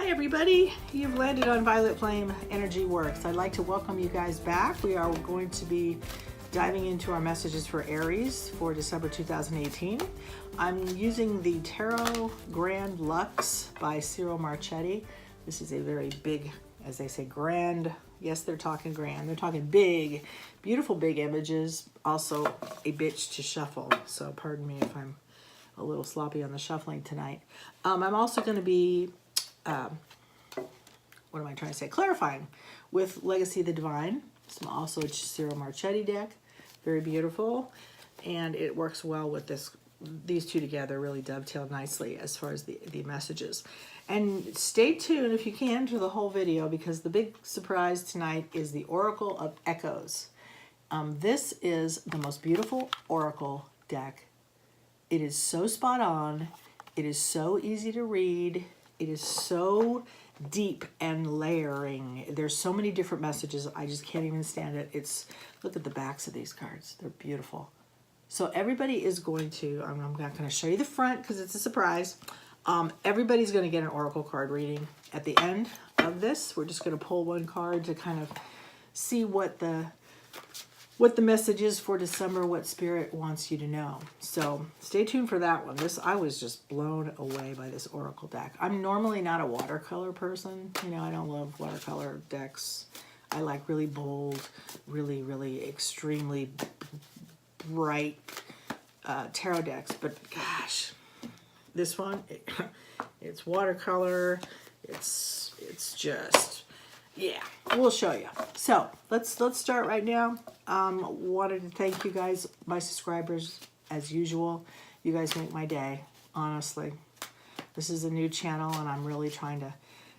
Hi everybody, you've landed on Violet Flame Energyworks. I'd like to welcome you guys back. We are going to be diving into our messages for Aries for December 2018. I'm using the Tarot Grand Luxe by Ciro Marchetti. This is a very big, as they say, grand. Yes, they're talking grand. They're talking big, beautiful big images. Also a bitch to shuffle. So pardon me if I'm a little sloppy on the shuffling tonight. I'm also going to be what am I trying to say? Clarifying with Legacy of the Divine. It's also a Ciro Marchetti deck. Very beautiful. And it works well with this. These two together really dovetail nicely as far as the messages. And stay tuned if you can to the whole video, because the big surprise tonight is the Oracle of Echoes. This is the most beautiful Oracle deck. It is so spot on. It is so easy to read. It is so deep and layering. There's so many different messages. I just can't even stand it. Look at the backs of these cards. They're beautiful. So everybody is going to, I'm not going to show you the front because it's a surprise. Everybody's going to get an Oracle card reading at the end of this. We're just going to pull one card to kind of see what the message is for December, what Spirit wants you to know. So stay tuned for that one. I was just blown away by this Oracle deck. I'm normally not a watercolor person. You know, I don't love watercolor decks. I like really bold, really, really extremely bright tarot decks. But gosh, this one, it's watercolor. It's just... yeah, we'll show you. So let's start right now. Wanted to thank you guys, my subscribers, as usual. You guys make my day, honestly. This is a new channel, and I'm really trying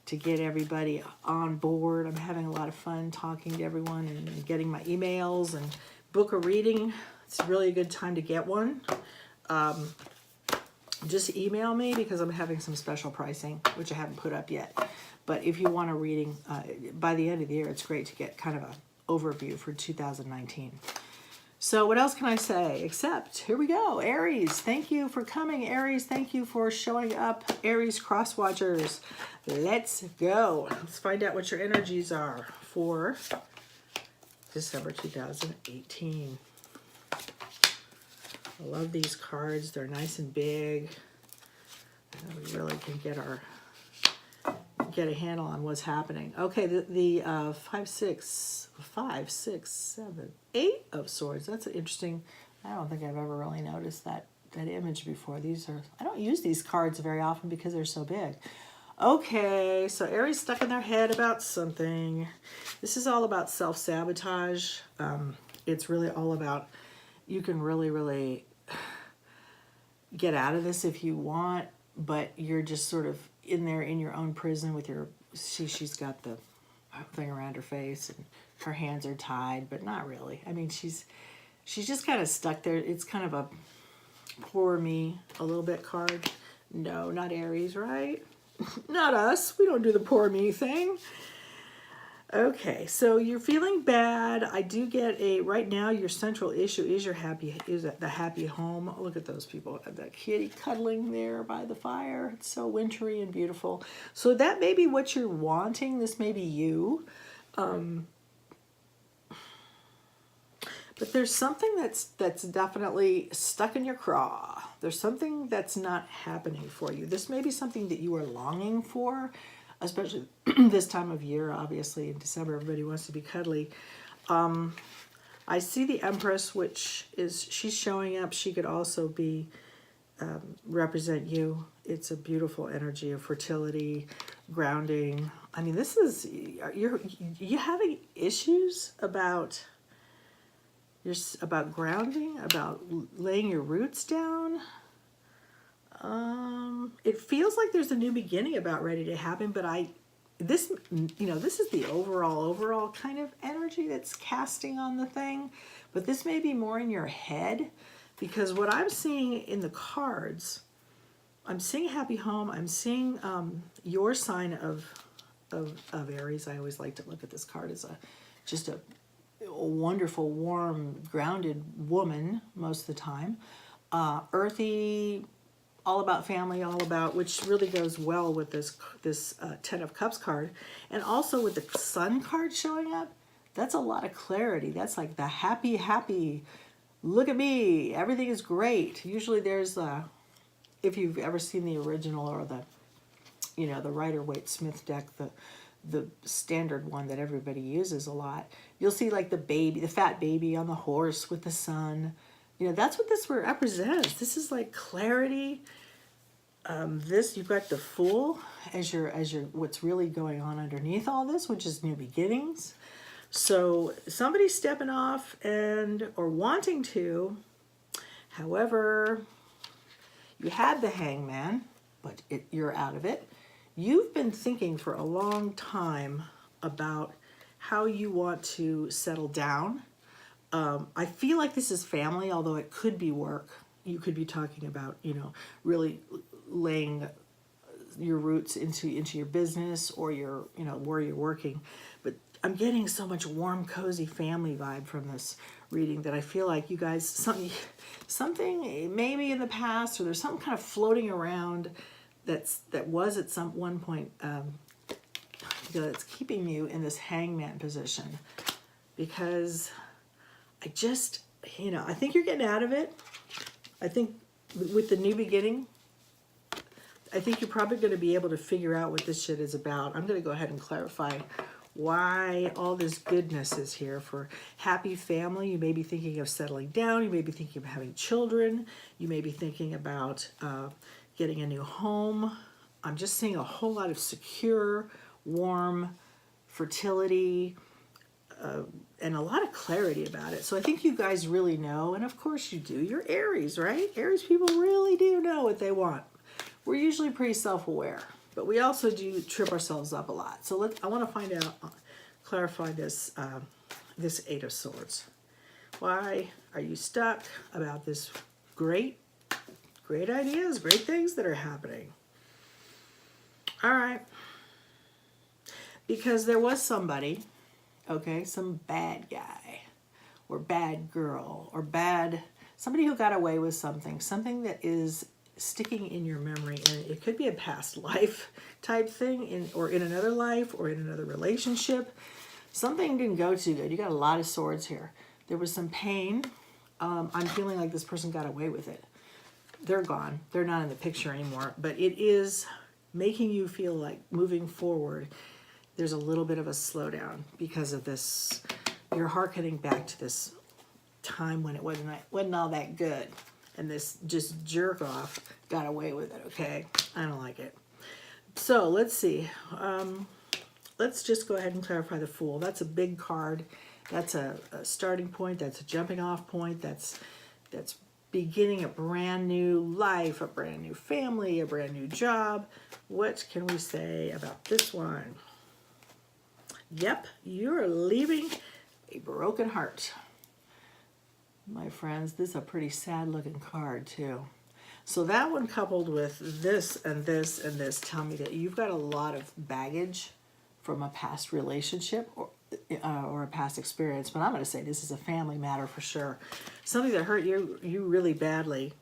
to get everybody on board. I'm having a lot of fun talking to everyone and getting my emails and book a reading. It's really a good time to get one. Just email me because I'm having some special pricing, which I haven't put up yet. But if you want a reading by the end of the year, it's great to get kind of an overview for 2019. So what else can I say? Except, here we go. Aries, thank you for coming. Aries, thank you for showing up. Aries cross watchers, let's go. Let's find out what your energies are for December 2018. I love these cards. They're nice and big. We really can get a handle on what's happening. Okay, the 5, 6, 7, 8 of Swords. That's interesting. I don't think I've ever really noticed that image before. I don't use these cards very often because they're so big. Okay, so Aries stuck in their head about something. This is all about self-sabotage. It's really all about, you can really, really get out of this if you want, but you're just sort of in there in your own prison with your, she's got the thing around her face and her hands are tied, but not really. I mean, she's just kind of stuck there. It's kind of a poor me a little bit card. No, not Aries, right? Not us. We don't do the poor me thing. Okay, so you're feeling bad. I do get right now your central issue is the happy home. Look at those people. That kitty cuddling there by the fire. It's so wintry and beautiful. So that may be what you're wanting. This may be you. But there's something that's definitely stuck in your craw. There's something that's not happening for you. This may be something that you are longing for, especially this time of year. Obviously in December everybody wants to be cuddly. I see the Empress, which is, she's showing up. She could also be represent you. It's a beautiful energy of fertility, grounding. I mean, this is, you having issues about grounding, about laying your roots down. It feels like there's a new beginning about ready to happen, but this is the overall kind of energy that's casting on the thing, but this may be more in your head, because what I'm seeing in the cards, I'm seeing happy home. I'm seeing your sign of Aries. I always like to look at this card as just a wonderful, warm, grounded woman most of the time. Earthy, all about family, all about, which really goes well with this 10 of Cups card. And also with the Sun card showing up, that's a lot of clarity. That's like the happy, happy, look at me, everything is great. Usually there's, if you've ever seen the original or the, you know, the Rider-Waite-Smith deck, the standard one that everybody uses a lot, you'll see like the baby, the fat baby on the horse with the sun. You know, that's what this represents. This is like clarity. This, you've got the Fool as your what's really going on underneath all this, which is new beginnings. So somebody's stepping off and or wanting to. However, you had the Hangman, but you're out of it. You've been thinking for a long time about how you want to settle down. I feel like this is family, although it could be work. You could be talking about, you know, really laying your roots into your business or your, you know, where you're working. But I'm getting so much warm, cozy family vibe from this reading that I feel like you guys, something maybe in the past, or there's something kind of floating around that was at one point that's keeping you in this Hangman position, because I just, you know, I think you're getting out of it. I think with the new beginning, I think you're probably going to be able to figure out what this shit is about. I'm going to go ahead and clarify why all this goodness is here. For happy family, you may be thinking of settling down. You may be thinking of having children. You may be thinking about getting a new home. I'm just seeing a whole lot of secure, warm, fertility, and a lot of clarity about it. So I think you guys really know, and of course you do. You're Aries, right? Aries people really do know what they want. We're usually pretty self-aware, but we also do trip ourselves up a lot. So I want to find out, clarify this, this Eight of Swords. Why are you stuck about this great ideas, great things that are happening? All right. Because there was somebody, okay, some bad guy or bad girl or somebody who got away with something that is sticking in your memory, and it could be a past life type thing, or in another life, or in another relationship. Something didn't go too good. You got a lot of swords here. There was some pain. I'm feeling like this person got away with it. They're gone. They're not in the picture anymore, but it is making you feel like moving forward, there's a little bit of a slowdown because of this. You're hearkening back to this time when it wasn't all that good, and this just jerk off got away with it. Okay, I don't like it. So let's see. Let's just go ahead and clarify the Fool. That's a big card. That's a starting point. That's a jumping off point. That's beginning a brand new life, a brand new family, a brand new job. What can we say about this one? Yep, you're leaving a broken heart. My friends, this is a pretty sad looking card too. So that one coupled with this and this and this tell me that you've got a lot of baggage from a past relationship or a past experience. But I'm going to say this is a family matter for sure. Something that hurt you really badly.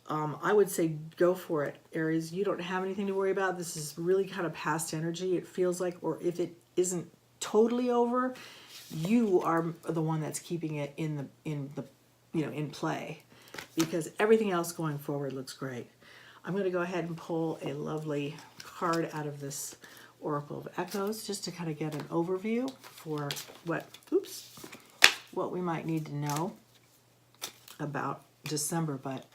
I would say go for it, Aries. You don't have anything to worry about. This is really kind of past energy. It feels like, or if it isn't totally over, you are the one that's keeping it in play, because everything else going forward looks great. I'm going to go ahead and pull a lovely card out of this Oracle of Echoes just to kind of get an overview for what we might need to know about December. But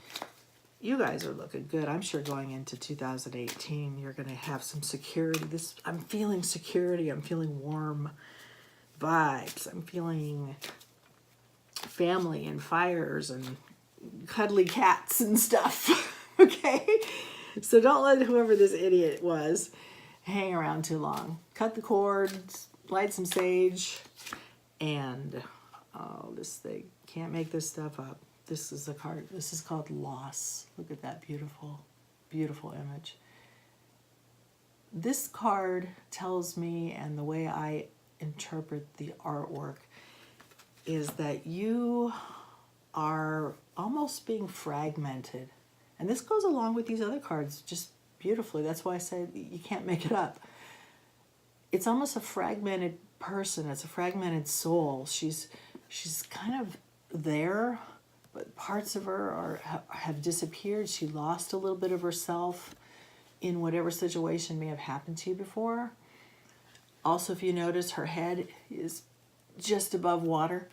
you guys are looking good. I'm sure going into 2018, you're going to have some security. I'm feeling security. I'm feeling warm vibes. I'm feeling family and fires and cuddly cats and stuff. Okay? So don't let whoever this idiot was hang around too long. Cut the cords, light some sage, and they can't make this stuff up. This is a card. This is called Loss. Look at that beautiful, beautiful image. This card tells me, and the way I interpret the artwork, is that you are almost being fragmented. And this goes along with these other cards just beautifully. That's why I say you can't make it up. It's almost a fragmented person. It's a fragmented soul. She's kind of there, but parts of her have disappeared. She lost a little bit of herself in whatever situation may have happened to you before. Also, if you notice, her head is just above water.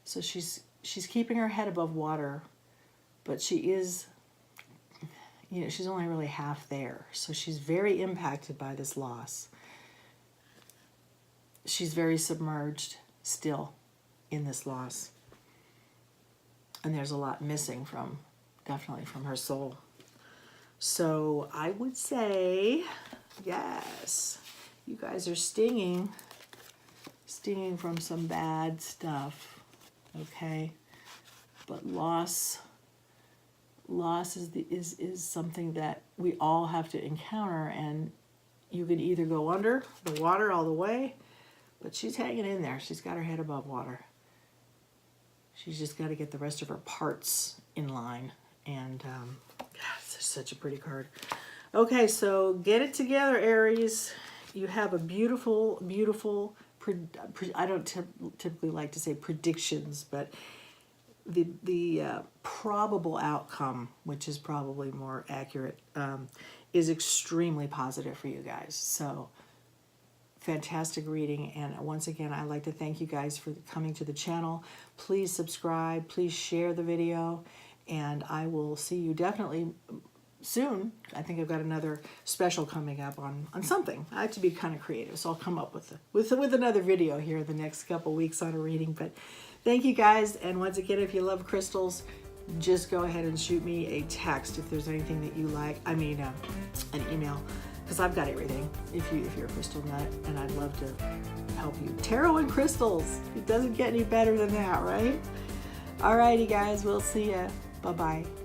So she's keeping her head above water, but she is, you know, she's only really half there. So she's very impacted by this loss. She's very submerged still in this loss. And there's a lot missing definitely from her soul. So I would say, yes, you guys are stinging from some bad stuff, okay? But loss is something that we all have to encounter, and you could either go under the water all the way, but she's hanging in there. She's got her head above water. She's just got to get the rest of her parts in line. And God, it's such a pretty card. Okay, so get it together, Aries. You have a beautiful, beautiful, I don't typically like to say predictions, but the probable outcome, which is probably more accurate, is extremely positive for you guys. So fantastic reading, and once again, I'd like to thank you guys for coming to the channel. Please subscribe, please share the video, and I will see you definitely soon. I think I've got another special coming up on something. I have to be kind of creative, so I'll come up with another video here in the next couple weeks on a reading. But thank you guys, and once again, if you love crystals, just go ahead and shoot me a text if there's anything that you like. I mean, an email, because I've got everything. If you're a crystal nut, and I'd love to help you. Tarot and crystals. It doesn't get any better than that, right? Alrighty, guys. We'll see ya. Bye-bye.